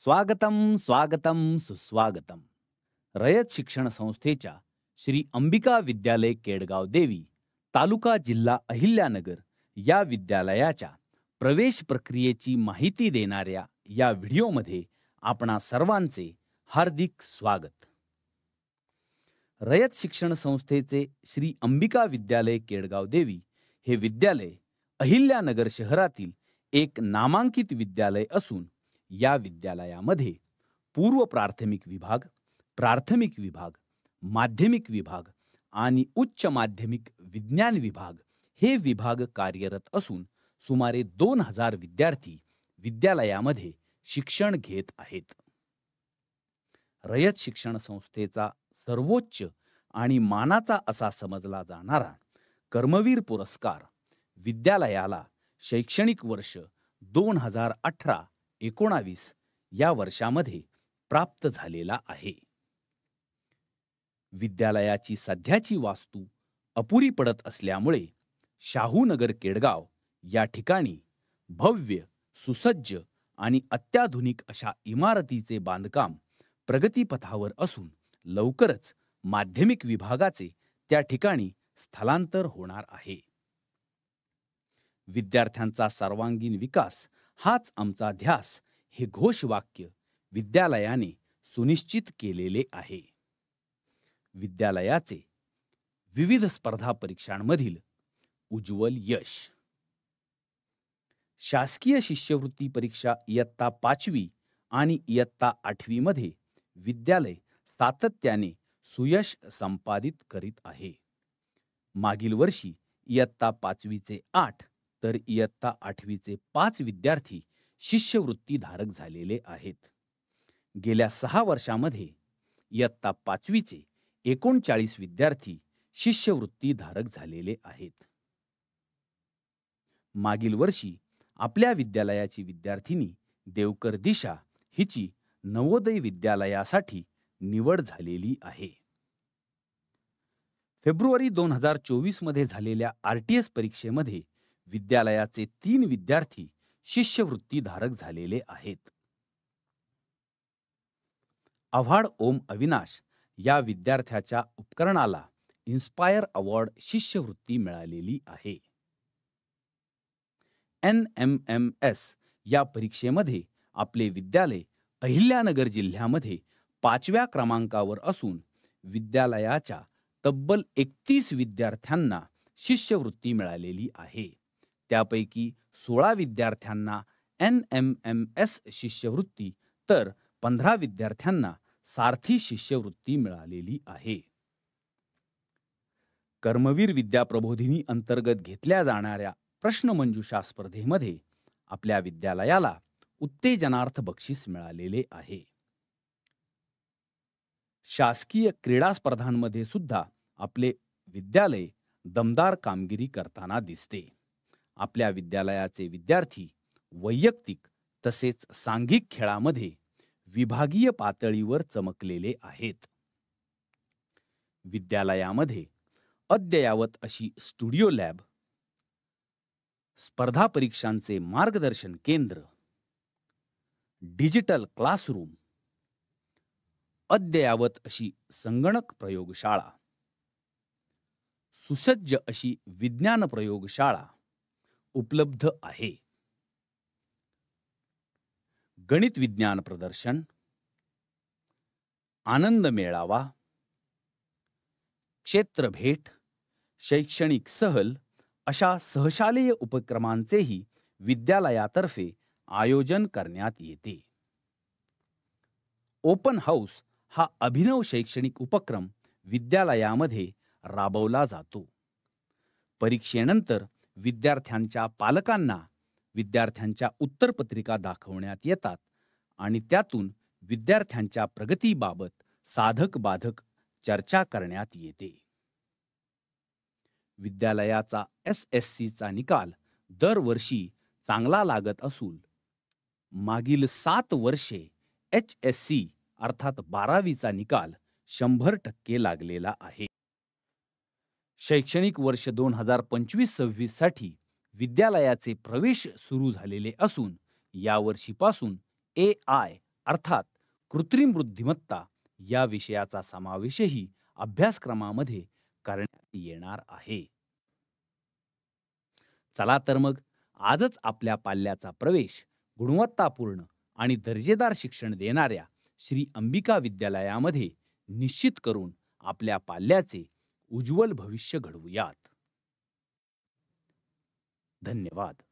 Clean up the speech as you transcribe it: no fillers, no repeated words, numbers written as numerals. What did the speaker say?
स्वागतम स्वागतम सुस्वागतम. रयत शिक्षण संस्थेच्या श्री अंबिका विद्यालय केडगाव देवी, तालुका जिल्हा अहिल्यानगर या विद्यालयाच्या प्रवेश प्रक्रियेची माहिती देणाऱ्या या व्हिडिओमध्ये आपणा सर्वांचे हार्दिक स्वागत. रयत शिक्षण संस्थेचे श्री अंबिका विद्यालय केडगाव देवी हे विद्यालय अहिल्यानगर शहरातील एक नामांकित विद्यालय असून या विद्यालयामध्ये पूर्व प्राथमिक विभाग, प्राथमिक विभाग, माध्यमिक विभाग आणि उच्च माध्यमिक विज्ञान विभाग हे विभाग कार्यरत असून सुमारे 2000 विद्यार्थी विद्यालयामध्ये शिक्षण घेत आहेत. रयत शिक्षण संस्थेचा सर्वोच्च आणि मानाचा असा समजला जाणारा कर्मवीर पुरस्कार विद्यालयाला शैक्षणिक वर्ष 2018-19 या वर्षामध्ये प्राप्त झालेला आहे. विद्यालयाची सध्याची वास्तू अपुरी पडत असल्यामुळे शाहूनगर केडगाव या ठिकाणी भव्य, सुसज्ज आणि अत्याधुनिक अशा इमारतीचे बांधकाम प्रगतीपथावर असून लवकरच माध्यमिक विभागाचे त्या ठिकाणी स्थलांतर होणार आहे. विद्यार्थ्यांचा सर्वांगीण विकास हाच आमचा ध्यास हे घोषवाक्य विद्यालयाने सुनिश्चित केलेले आहे. विद्यालयाचे विविध स्पर्धा परीक्षांमधील उज्ज्वल यश. शासकीय शिष्यवृत्ती परीक्षा इयत्ता 5वी आणि इयत्ता 8वी मध्ये विद्यालय सातत्याने सुयश संपादित करीत आहे. मागील वर्षी इयत्ता 5वीचे 8 तर इयत्ता 8वीचे 5 विद्यार्थी शिष्यवृत्ती धारक झालेले आहेत. गेल्या 6 वर्षांमध्ये इयत्ता 5वीचे 39 विद्यार्थी शिष्यवृत्ती धारक झालेले आहेत. मागील वर्षी आपल्या विद्यालयाची विद्यार्थिनी देवकर दिशा हिची नवोदय विद्यालयासाठी निवड झालेली आहे. फेब्रुवारी 2024 मध्ये झालेल्या RTS परीक्षेमध्ये विद्यालयाचे 3 विद्यार्थी शिष्यवृत्ती धारक झालेले आहेत. आव्हाड ओम अविनाश या विद्यार्थ्याच्या उपकरणाला इन्स्पायर अवॉर्ड शिष्यवृत्ती मिळालेली आहे. NMMS या परीक्षेमध्ये आपले विद्यालय अहिल्यानगर जिल्ह्यामध्ये 5व्या क्रमांकावर असून विद्यालयाच्या तब्बल 31 विद्यार्थ्यांना शिष्यवृत्ती मिळालेली आहे. त्यापैकी 16 विद्यार्थ्यांना NMMS शिष्यवृत्ती तर 15 विद्यार्थ्यांना सारथी शिष्यवृत्ती मिळालेली आहे. कर्मवीर विद्या प्रबोधिनी अंतर्गत घेतल्या जाणाऱ्या प्रश्नमंजुषा स्पर्धेमध्ये आपल्या विद्यालयाला उत्तेजनार्थ बक्षीस मिळालेले आहे. शासकीय क्रीडा स्पर्धांमध्ये सुद्धा आपले विद्यालय दमदार कामगिरी करताना दिसते. आपल्या विद्यालयाचे विद्यार्थी वैयक्तिक तसेच सांघिक खेळामध्ये विभागीय पातळीवर चमकलेले आहेत. विद्यालयामध्ये अद्ययावत अशी स्टुडिओ लॅब, स्पर्धा परीक्षांचे मार्गदर्शन केंद्र, डिजिटल क्लासरूम, अद्ययावत अशी संगणक प्रयोगशाळा, सुसज्ज अशी विज्ञान प्रयोगशाळा उपलब्ध आहे. गणित विज्ञान प्रदर्शन, आनंद मेळावा, क्षेत्र भेट, शैक्षणिक सहल अशा सहशालेय उपक्रमांचेही विद्यालयातर्फे आयोजन करण्यात येते. ओपन हाऊस हा अभिनव शैक्षणिक उपक्रम विद्यालयामध्ये राबवला जातो. परीक्षेनंतर विद्यार्थ्यांच्या पालकांना विद्यार्थ्यांच्या उत्तरपत्रिका दाखवण्यात येतात आणि त्यातून विद्यार्थ्यांच्या प्रगतीबाबत साधक बाधक चर्चा करण्यात येते. विद्यालयाचा SSCचा निकाल दरवर्षी चांगला लागत असून मागील 7 वर्षे HSC अर्थात 12वीचा निकाल 100% लागलेला आहे. शैक्षणिक वर्ष 2025-26 साठी विद्यालयाचे प्रवेश सुरू झालेले असून यावर्षीपासून AI अर्थात कृत्रिम बुद्धिमत्ता या विषयाचा समावेशही अभ्यासक्रमामध्ये करण्यात येणार आहे. चला तर मग आजच आपल्या पाल्याचा प्रवेश गुणवत्तापूर्ण आणि दर्जेदार शिक्षण देणाऱ्या श्री अंबिका विद्यालयामध्ये निश्चित करून आपल्या पाल्याचे उज्ज्वल भविष्य घडवूयात. धन्यवाद.